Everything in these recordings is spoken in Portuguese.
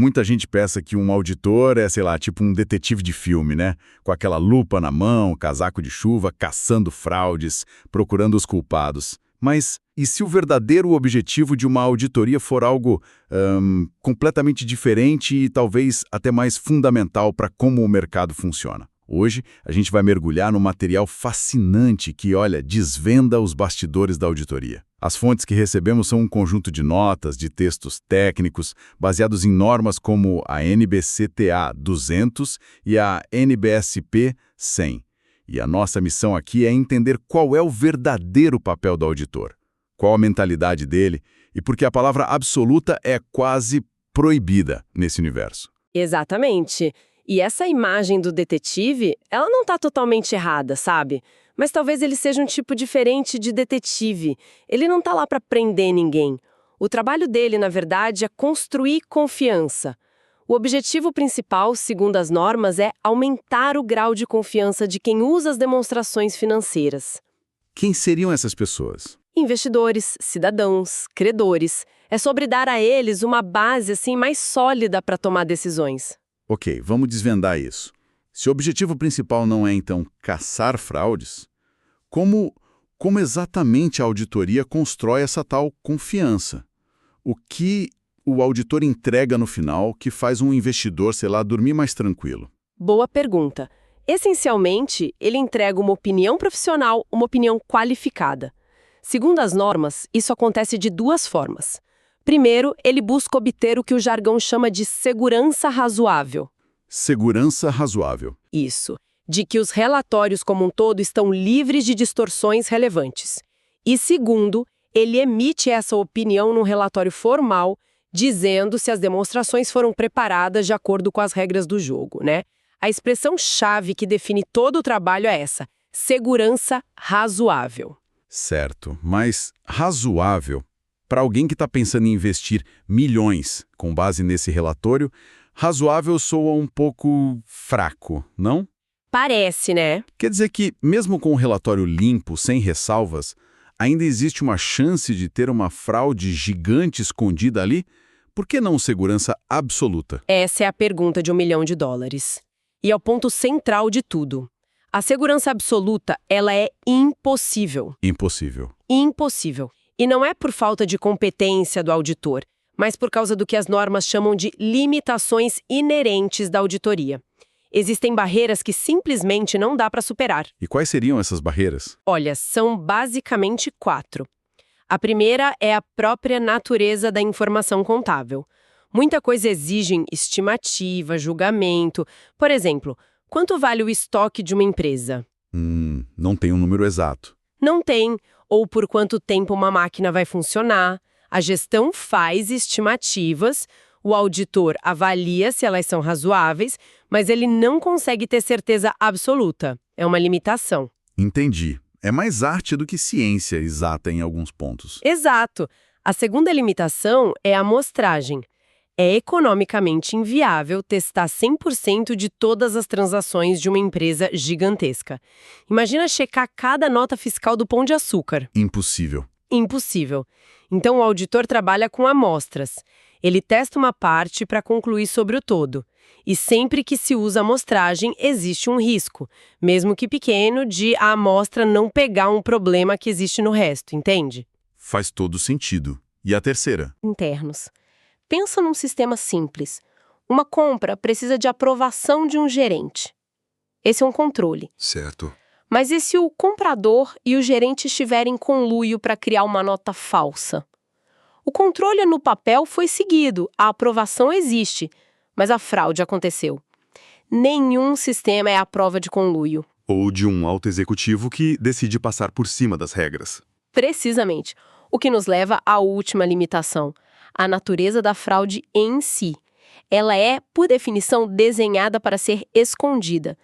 Muita gente pensa que um auditor é, sei lá, tipo um detetive de filme, né? Com aquela lupa na mão, casaco de chuva, caçando fraudes, procurando os culpados. Mas e se o verdadeiro objetivo de uma auditoria for algo completamente diferente e talvez até mais fundamental para como o mercado funciona? Hoje, a gente vai mergulhar num material fascinante que, olha, desvenda os bastidores da auditoria. As fontes que recebemos são um conjunto de notas, de textos técnicos, baseados em normas como a NBCTA 200 e a NBSP 100. E a nossa missão aqui é entender qual é o verdadeiro papel do auditor, qual a mentalidade dele e por que a palavra absoluta é quase proibida nesse universo. Exatamente. E essa imagem do detetive, ela não está totalmente errada, sabe? Mas talvez ele seja um tipo diferente de detetive. Ele não está lá para prender ninguém. O trabalho dele, na verdade, é construir confiança. O objetivo principal, segundo as normas, é aumentar o grau de confiança de quem usa as demonstrações financeiras. Quem seriam essas pessoas? Investidores, cidadãos, credores. É sobre dar a eles uma base assim mais sólida para tomar decisões. Ok, vamos desvendar isso. Se o objetivo principal não é, então, caçar fraudes, como exatamente a auditoria constrói essa tal confiança? O que o auditor entrega no final que faz um investidor, sei lá, dormir mais tranquilo? Boa pergunta. Essencialmente, ele entrega uma opinião profissional, uma opinião qualificada. Segundo as normas, isso acontece de duas formas. Primeiro, ele busca obter o que o jargão chama de segurança razoável. Segurança razoável. Isso. De que os relatórios como um todo estão livres de distorções relevantes. E segundo, ele emite essa opinião num relatório formal, dizendo se as demonstrações foram preparadas de acordo com as regras do jogo, né? A expressão-chave que define todo o trabalho é essa: segurança razoável. Certo, mas razoável, para alguém que está pensando em investir milhões com base nesse relatório, razoável soa um pouco fraco, não? Parece, né? Quer dizer que, mesmo com o relatório limpo, sem ressalvas, ainda existe uma chance de ter uma fraude gigante escondida ali? Por que não segurança absoluta? Essa é a pergunta de $1 milhão. E é o ponto central de tudo. A segurança absoluta, ela é impossível. Impossível. Impossível. E não é por falta de competência do auditor, mas por causa do que as normas chamam de limitações inerentes da auditoria. Existem barreiras que simplesmente não dá para superar. E quais seriam essas barreiras? Olha, são basicamente 4. A primeira é a própria natureza da informação contábil. Muita coisa exige estimativa, julgamento. Por exemplo, quanto vale o estoque de uma empresa? Não tem um número exato. Não tem. Ou por quanto tempo uma máquina vai funcionar. A gestão faz estimativas, o auditor avalia se elas são razoáveis, mas ele não consegue ter certeza absoluta. É uma limitação. Entendi. É mais arte do que ciência exata em alguns pontos. Exato. A segunda limitação é a amostragem. É economicamente inviável testar 100% de todas as transações de uma empresa gigantesca. Imagina checar cada nota fiscal do Pão de Açúcar. Impossível. Impossível. Então o auditor trabalha com amostras. Ele testa uma parte para concluir sobre o todo. E sempre que se usa amostragem, existe um risco, mesmo que pequeno, de a amostra não pegar um problema que existe no resto, entende? Faz todo sentido. E a terceira? Internos. Pensa num sistema simples. Uma compra precisa de aprovação de um gerente. Esse é um controle. Certo. Mas e se o comprador e o gerente estiverem em conluio para criar uma nota falsa? O controle no papel foi seguido, a aprovação existe, mas a fraude aconteceu. Nenhum sistema é a prova de conluio. Ou de um alto executivo que decide passar por cima das regras. Precisamente. O que nos leva à última limitação, a natureza da fraude em si. Ela é, por definição, desenhada para ser escondida.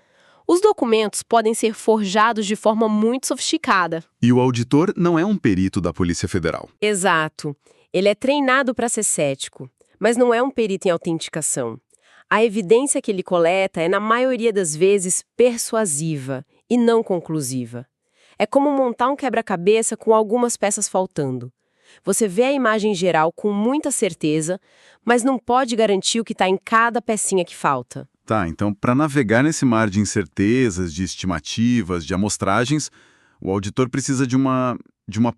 Os documentos podem ser forjados de forma muito sofisticada. E o auditor não é um perito da Polícia Federal. Exato. Ele é treinado para ser cético, mas não é um perito em autenticação. A evidência que ele coleta é, na maioria das vezes, persuasiva e não conclusiva. É como montar um quebra-cabeça com algumas peças faltando. Você vê a imagem geral com muita certeza, mas não pode garantir o que está em cada pecinha que falta. Tá, então, para navegar nesse mar de incertezas, de estimativas, de amostragens, o auditor precisa de uma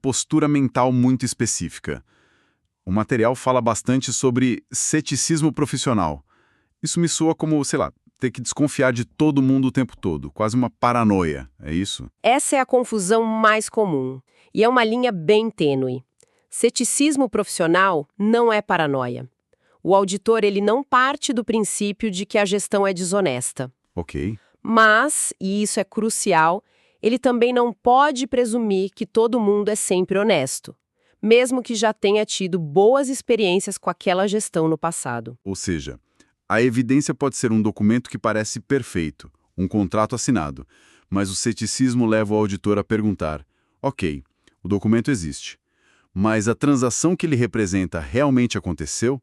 postura mental muito específica. O material fala bastante sobre ceticismo profissional. Isso me soa como, sei lá, ter que desconfiar de todo mundo o tempo todo, quase uma paranoia, é isso? Essa é a confusão mais comum, e é uma linha bem tênue. Ceticismo profissional não é paranoia. O auditor ele não parte do princípio de que a gestão é desonesta. Ok. Mas, e isso é crucial, ele também não pode presumir que todo mundo é sempre honesto, mesmo que já tenha tido boas experiências com aquela gestão no passado. Ou seja, a evidência pode ser um documento que parece perfeito, um contrato assinado, mas o ceticismo leva o auditor a perguntar: ok, o documento existe, mas a transação que ele representa realmente aconteceu?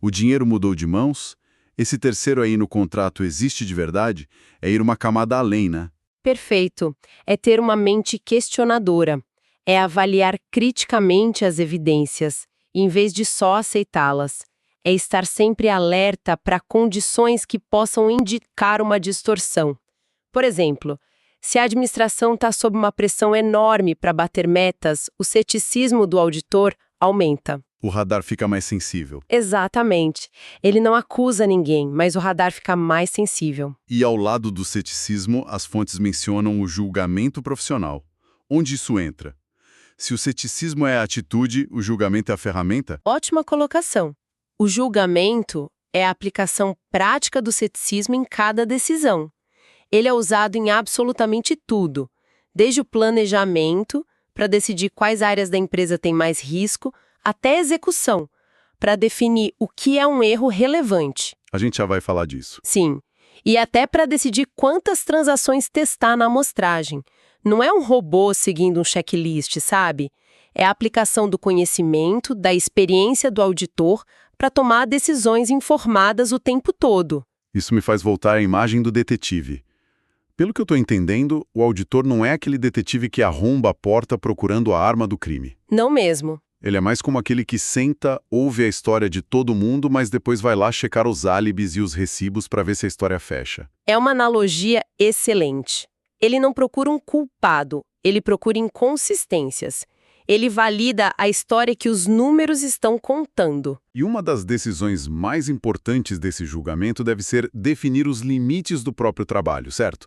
O dinheiro mudou de mãos? Esse terceiro aí no contrato existe de verdade? É ir uma camada além, né? Perfeito. É ter uma mente questionadora. É avaliar criticamente as evidências, em vez de só aceitá-las. É estar sempre alerta para condições que possam indicar uma distorção. Por exemplo, se a administração está sob uma pressão enorme para bater metas, o ceticismo do auditor aumenta. O radar fica mais sensível. Exatamente. Ele não acusa ninguém, mas o radar fica mais sensível. E ao lado do ceticismo, as fontes mencionam o julgamento profissional. Onde isso entra? Se o ceticismo é a atitude, o julgamento é a ferramenta? Ótima colocação. O julgamento é a aplicação prática do ceticismo em cada decisão. Ele é usado em absolutamente tudo, desde o planejamento, para decidir quais áreas da empresa têm mais risco, até a execução, para definir o que é um erro relevante. A gente já vai falar disso. Sim, e até para decidir quantas transações testar na amostragem. Não é um robô seguindo um checklist, sabe? É a aplicação do conhecimento, da experiência do auditor para tomar decisões informadas o tempo todo. Isso me faz voltar à imagem do detetive. Pelo que eu estou entendendo, o auditor não é aquele detetive que arromba a porta procurando a arma do crime. Não mesmo. Ele é mais como aquele que senta, ouve a história de todo mundo, mas depois vai lá checar os álibis e os recibos para ver se a história fecha. É uma analogia excelente. Ele não procura um culpado, ele procura inconsistências. Ele valida a história que os números estão contando. E uma das decisões mais importantes desse julgamento deve ser definir os limites do próprio trabalho, certo?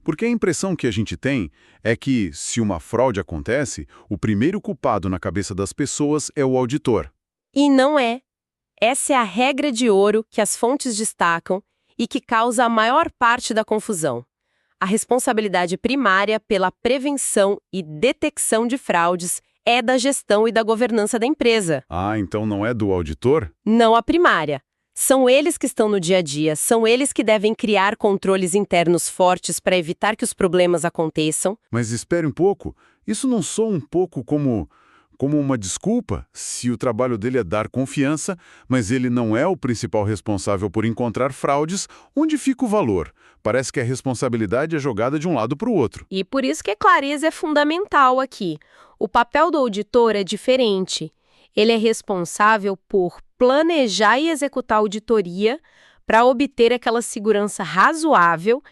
Porque a impressão que a gente tem é que, se uma fraude acontece, o primeiro culpado na cabeça das pessoas é o auditor. E não é. Essa é a regra de ouro que as fontes destacam e que causa a maior parte da confusão. A responsabilidade primária pela prevenção e detecção de fraudes é da gestão e da governança da empresa. Ah, então não é do auditor? Não a primária. São eles que estão no dia a dia, são eles que devem criar controles internos fortes para evitar que os problemas aconteçam. Mas espere um pouco, isso não soa um pouco como uma desculpa? Se o trabalho dele é dar confiança, mas ele não é o principal responsável por encontrar fraudes, onde fica o valor? Parece que a responsabilidade é jogada de um lado para o outro. E por isso que a clareza é fundamental aqui. O papel do auditor é diferente. Ele é responsável por planejar e executar a auditoria para obter aquela segurança razoável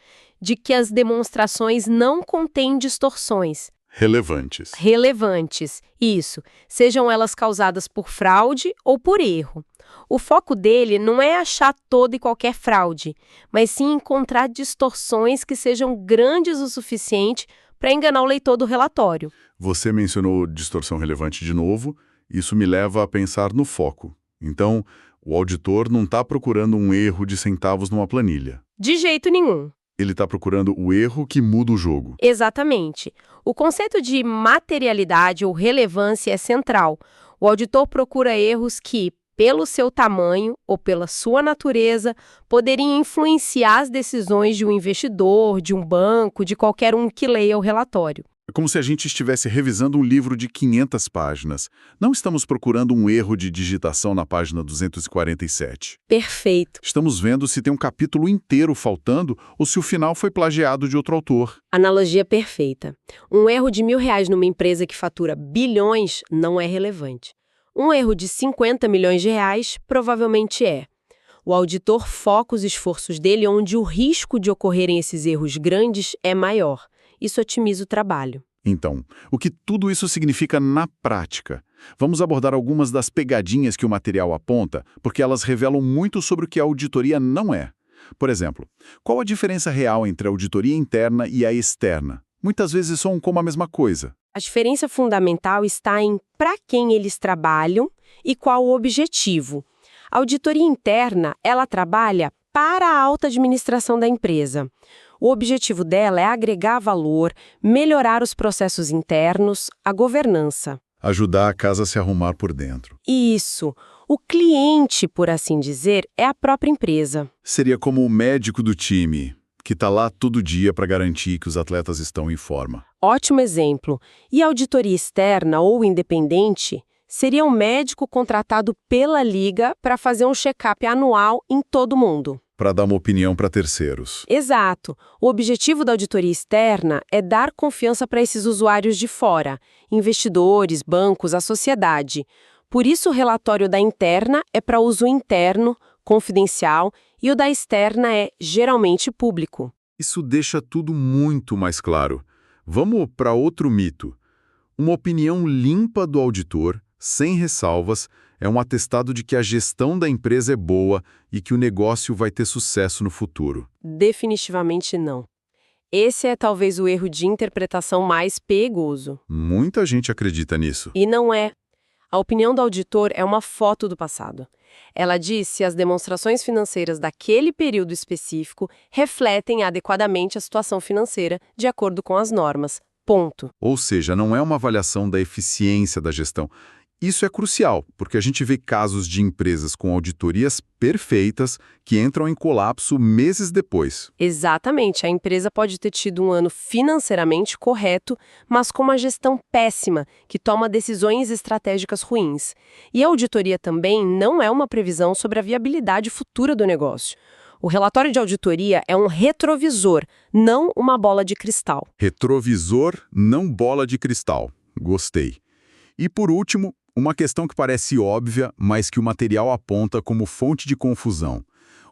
de que as demonstrações não contêm distorções. Relevantes, isso, sejam elas causadas por fraude ou por erro. O foco dele não é achar toda e qualquer fraude, mas sim encontrar distorções que sejam grandes o suficiente para enganar o leitor do relatório. Você mencionou distorção relevante de novo, isso me leva a pensar no foco. Então, o auditor não está procurando um erro de centavos numa planilha. De jeito nenhum. Ele está procurando o erro que muda o jogo. Exatamente. O conceito de materialidade ou relevância é central. O auditor procura erros que, pelo seu tamanho ou pela sua natureza, poderiam influenciar as decisões de um investidor, de um banco, de qualquer um que leia o relatório. É como se a gente estivesse revisando um livro de 500 páginas. Não estamos procurando um erro de digitação na página 247. Perfeito. Estamos vendo se tem um capítulo inteiro faltando ou se o final foi plagiado de outro autor. Analogia perfeita. Um erro de R$ 1.000 numa empresa que fatura bilhões não é relevante. Um erro de 50 milhões de reais provavelmente é. O auditor foca os esforços dele onde o risco de ocorrerem esses erros grandes é maior. Isso otimiza o trabalho. Então, o que tudo isso significa na prática? Vamos abordar algumas das pegadinhas que o material aponta, porque elas revelam muito sobre o que a auditoria não é. Por exemplo, qual a diferença real entre a auditoria interna e a externa? Muitas vezes são como a mesma coisa. A diferença fundamental está em para quem eles trabalham e qual o objetivo. A auditoria interna, ela trabalha para a alta administração da empresa. O objetivo dela é agregar valor, melhorar os processos internos, a governança. Ajudar a casa a se arrumar por dentro. Isso. O cliente, por assim dizer, é a própria empresa. Seria como o médico do time, que está lá todo dia para garantir que os atletas estão em forma. Ótimo exemplo. E a auditoria externa ou independente seria um médico contratado pela liga para fazer um check-up anual em todo mundo. Para dar uma opinião para terceiros. Exato. O objetivo da auditoria externa é dar confiança para esses usuários de fora, investidores, bancos, a sociedade. Por isso, o relatório da interna é para uso interno, confidencial, e o da externa é geralmente público. Isso deixa tudo muito mais claro. Vamos para outro mito. Uma opinião limpa do auditor, sem ressalvas, é um atestado de que a gestão da empresa é boa e que o negócio vai ter sucesso no futuro. Definitivamente não. Esse é talvez o erro de interpretação mais perigoso. Muita gente acredita nisso. E não é. A opinião do auditor é uma foto do passado. Ela diz se as demonstrações financeiras daquele período específico refletem adequadamente a situação financeira de acordo com as normas. Ponto. Ou seja, não é uma avaliação da eficiência da gestão. Isso é crucial, porque a gente vê casos de empresas com auditorias perfeitas que entram em colapso meses depois. Exatamente, a empresa pode ter tido um ano financeiramente correto, mas com uma gestão péssima, que toma decisões estratégicas ruins. E a auditoria também não é uma previsão sobre a viabilidade futura do negócio. O relatório de auditoria é um retrovisor, não uma bola de cristal. Retrovisor, não bola de cristal. Gostei. E por último, uma questão que parece óbvia, mas que o material aponta como fonte de confusão.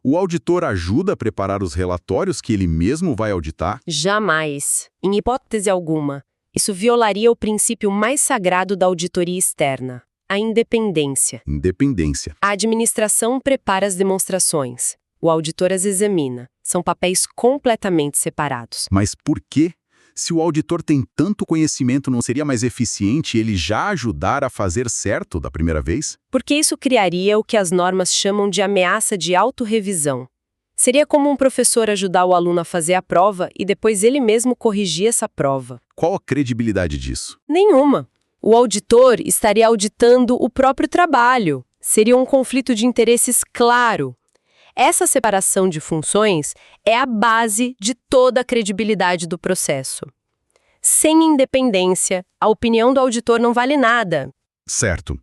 O auditor ajuda a preparar os relatórios que ele mesmo vai auditar? Jamais. Em hipótese alguma. Isso violaria o princípio mais sagrado da auditoria externa, a independência. Independência. A administração prepara as demonstrações. O auditor as examina. São papéis completamente separados. Mas por quê? Se o auditor tem tanto conhecimento, não seria mais eficiente ele já ajudar a fazer certo da primeira vez? Porque isso criaria o que as normas chamam de ameaça de autorrevisão. Seria como um professor ajudar o aluno a fazer a prova e depois ele mesmo corrigir essa prova. Qual a credibilidade disso? Nenhuma. O auditor estaria auditando o próprio trabalho. Seria um conflito de interesses claro. Essa separação de funções é a base de toda a credibilidade do processo. Sem independência, a opinião do auditor não vale nada. Certo.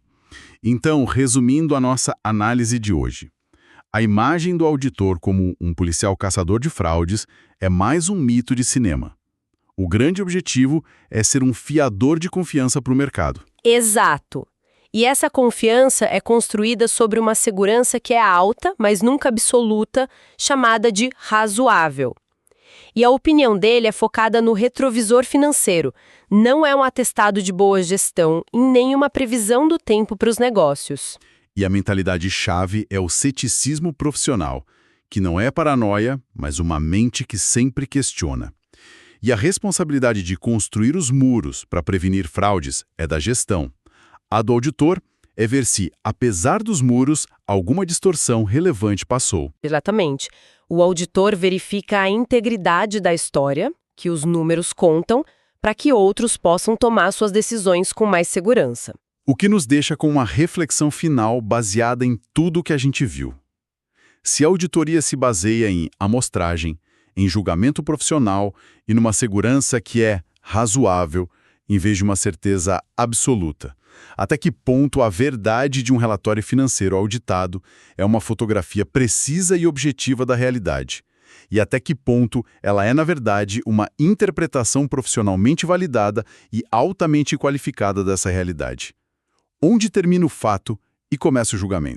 Então, resumindo a nossa análise de hoje, a imagem do auditor como um policial caçador de fraudes é mais um mito de cinema. O grande objetivo é ser um fiador de confiança para o mercado. Exato. E essa confiança é construída sobre uma segurança que é alta, mas nunca absoluta, chamada de razoável. E a opinião dele é focada no retrovisor financeiro, não é um atestado de boa gestão e nem uma previsão do tempo para os negócios. E a mentalidade-chave é o ceticismo profissional, que não é paranoia, mas uma mente que sempre questiona. E a responsabilidade de construir os muros para prevenir fraudes é da gestão. A do auditor é ver se, apesar dos muros, alguma distorção relevante passou. Exatamente. O auditor verifica a integridade da história, que os números contam, para que outros possam tomar suas decisões com mais segurança. O que nos deixa com uma reflexão final baseada em tudo que a gente viu. Se a auditoria se baseia em amostragem, em julgamento profissional e numa segurança que é razoável, em vez de uma certeza absoluta, até que ponto a verdade de um relatório financeiro auditado é uma fotografia precisa e objetiva da realidade? E até que ponto ela é, na verdade, uma interpretação profissionalmente validada e altamente qualificada dessa realidade? Onde termina o fato e começa o julgamento?